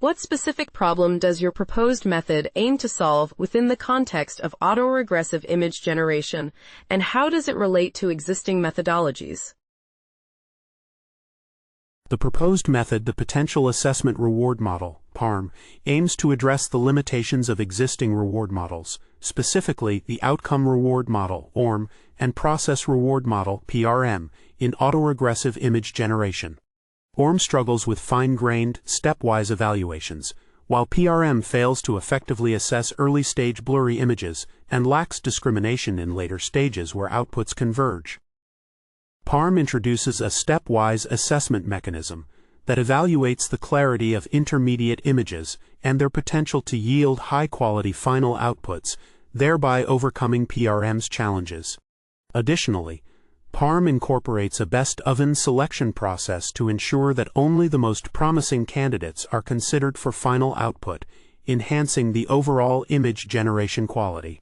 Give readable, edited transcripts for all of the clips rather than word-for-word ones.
What specific problem does your proposed method aim to solve within the context of autoregressive image generation, and how does it relate to existing methodologies? The proposed method, the Potential Assessment Reward Model, PARM, aims to address the limitations of existing reward models, specifically the Outcome Reward Model, ORM, and Process Reward Model, PRM, in autoregressive image generation. ORM struggles with fine-grained, stepwise evaluations, while PRM fails to effectively assess early-stage blurry images and lacks discrimination in later stages where outputs converge. PARM introduces a stepwise assessment mechanism that evaluates the clarity of intermediate images and their potential to yield high-quality final outputs, thereby overcoming PRM's challenges. Additionally, PARM incorporates a best-of-n selection process to ensure that only the most promising candidates are considered for final output, enhancing the overall image generation quality.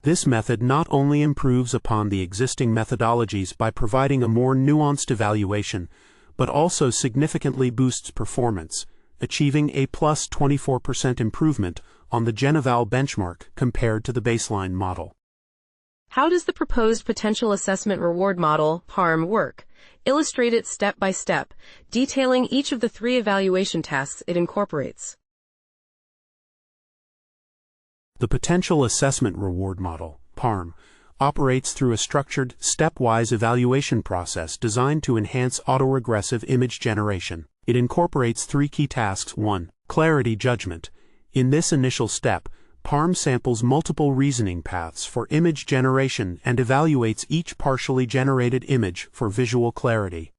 This method not only improves upon the existing methodologies by providing a more nuanced evaluation, but also significantly boosts performance, achieving a plus 24% improvement on the GenEval benchmark compared to the baseline model. How does the proposed Potential Assessment Reward Model, PARM, work? Illustrate it step by step, detailing each of the 3 evaluation tasks it incorporates. The Potential Assessment Reward Model, PARM, operates through a structured, stepwise evaluation process designed to enhance autoregressive image generation. It incorporates 3 key tasks. 1. Clarity judgment. In this initial step, PARM samples multiple reasoning paths for image generation and evaluates each partially generated image for visual clarity.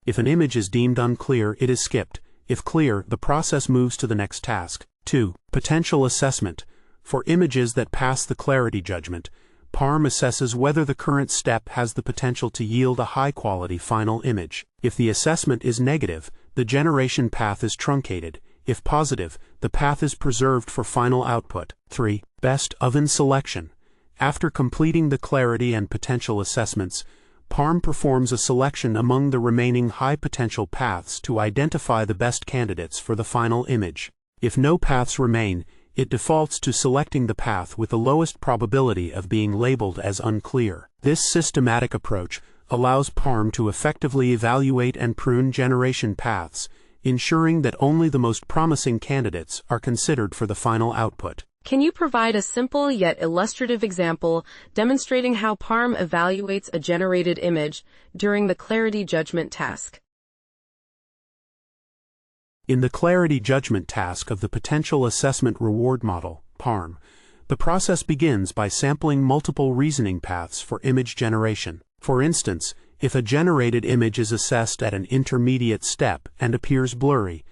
If an image is deemed unclear, it is skipped. If clear, the process moves to the next task. 2. Potential assessment. For images that pass the clarity judgment, PARM assesses whether the current step has the potential to yield a high-quality final image. If the assessment is negative, the generation path is truncated. If positive, the path is preserved for final output. 3. Best-of-n selection. After completing the clarity and potential assessments, PARM performs a selection among the remaining high-potential paths to identify the best candidates for the final image. If no paths remain, it defaults to selecting the path with the lowest probability of being labeled as unclear. This systematic approach allows PARM to effectively evaluate and prune generation paths, ensuring that only the most promising candidates are considered for the final output. Can you provide a simple yet illustrative example demonstrating how PARM evaluates a generated image during the clarity judgment task? In the clarity judgment task of the Potential Assessment Reward Model, PARM, the process begins by sampling multiple reasoning paths for image generation. For instance, if a generated image is assessed at an intermediate step and appears blurry,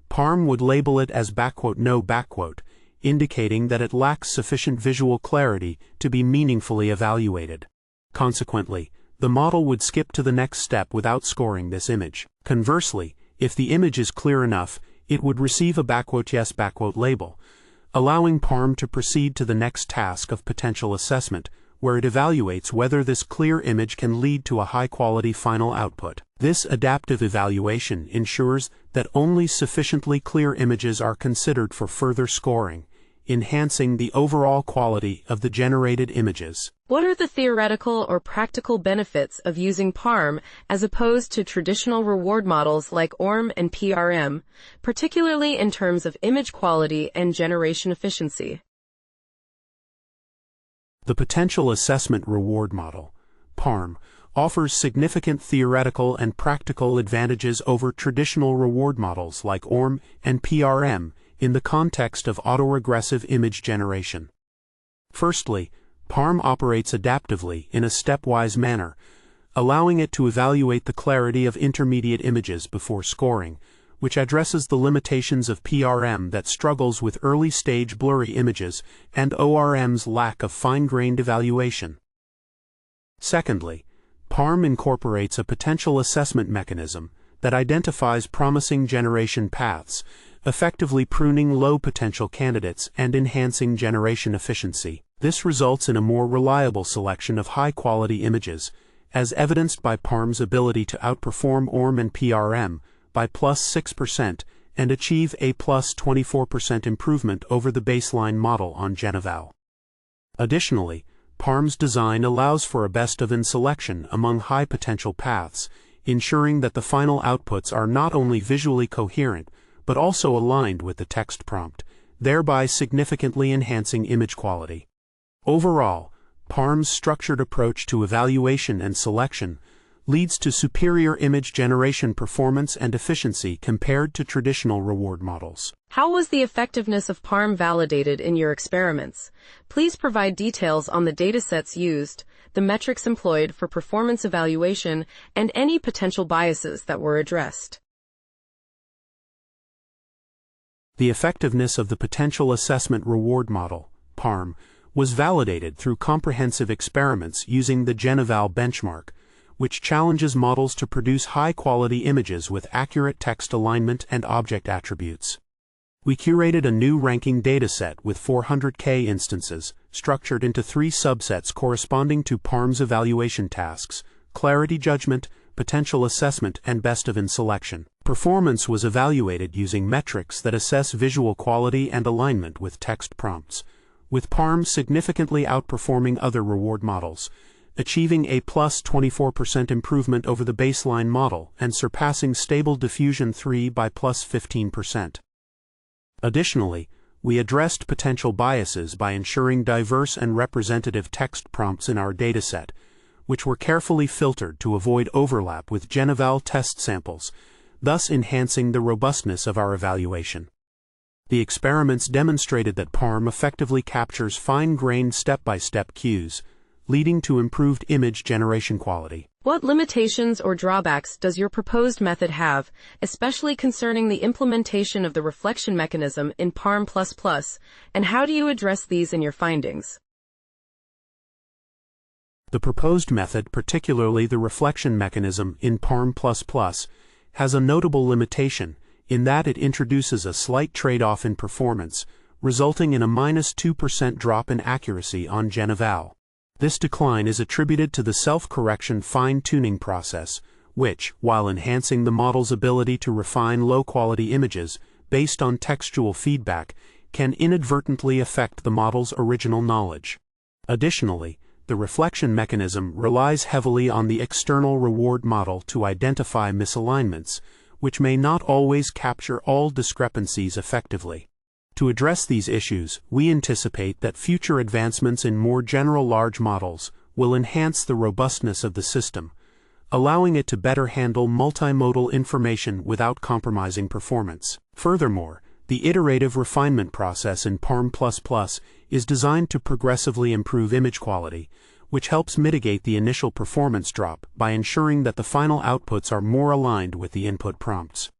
PARM would label it as "no", indicating that it lacks sufficient visual clarity to be meaningfully evaluated. Consequently, the model would skip to the next step without scoring this image. Conversely, if the image is clear enough, it would receive a "yes" label, allowing PARM to proceed to the next task of potential assessment, where it evaluates whether this clear image can lead to a high-quality final output. This adaptive evaluation ensures that only sufficiently clear images are considered for further scoring, enhancing the overall quality of the generated images. What are the theoretical or practical benefits of using PARM as opposed to traditional reward models like ORM and PRM, particularly in terms of image quality and generation efficiency? The Potential Assessment Reward Model, PARM, offers significant theoretical and practical advantages over traditional reward models like ORM and PRM in the context of autoregressive image generation. Firstly, PARM operates adaptively in a stepwise manner, allowing it to evaluate the clarity of intermediate images before scoring, which addresses the limitations of PRM that struggles with early-stage blurry images and ORM's lack of fine-grained evaluation. Secondly, PARM incorporates a potential assessment mechanism that identifies promising generation paths, effectively pruning low-potential candidates and enhancing generation efficiency. This results in a more reliable selection of high-quality images, as evidenced by PARM's ability to outperform ORM and PRM by +6% and achieve a plus 24% improvement over the baseline model on GenEval. Additionally, PARM's design allows for a best-of-n selection among high-potential paths, ensuring that the final outputs are not only visually coherent, but also aligned with the text prompt, thereby significantly enhancing image quality. Overall, PARM's structured approach to evaluation and selection leads to superior image generation performance and efficiency compared to traditional reward models. How was the effectiveness of PARM validated in your experiments? Please provide details on the datasets used, the metrics employed for performance evaluation, and any potential biases that were addressed. The effectiveness of the Potential Assessment Reward Model, PARM, was validated through comprehensive experiments using the GenEval benchmark, which challenges models to produce high-quality images with accurate text alignment and object attributes. We curated a new ranking dataset with 400K instances, structured into 3 subsets corresponding to PARM's evaluation tasks: clarity judgment, potential assessment, and best-of-n selection. Performance was evaluated using metrics that assess visual quality and alignment with text prompts, with PARM significantly outperforming other reward models, achieving a plus 24% improvement over the baseline model and surpassing Stable Diffusion 3 by plus 15%. Additionally, we addressed potential biases by ensuring diverse and representative text prompts in our dataset, which were carefully filtered to avoid overlap with GenEval test samples, thus enhancing the robustness of our evaluation. The experiments demonstrated that PARM effectively captures fine-grained step-by-step cues, leading to improved image generation quality. What limitations or drawbacks does your proposed method have, especially concerning the implementation of the reflection mechanism in PARM++, and how do you address these in your findings? The proposed method, particularly the reflection mechanism in PARM++, has a notable limitation in that it introduces a slight trade-off in performance, resulting in a -2% drop in accuracy on GenEval. This decline is attributed to the self-correction fine-tuning process, which, while enhancing the model's ability to refine low-quality images based on textual feedback, can inadvertently affect the model's original knowledge. Additionally, the reflection mechanism relies heavily on the external reward model to identify misalignments, which may not always capture all discrepancies effectively. To address these issues, we anticipate that future advancements in more general large models will enhance the robustness of the system, allowing it to better handle multimodal information without compromising performance. Furthermore, the iterative refinement process in PARM++ is designed to progressively improve image quality, which helps mitigate the initial performance drop by ensuring that the final outputs are more aligned with the input prompts.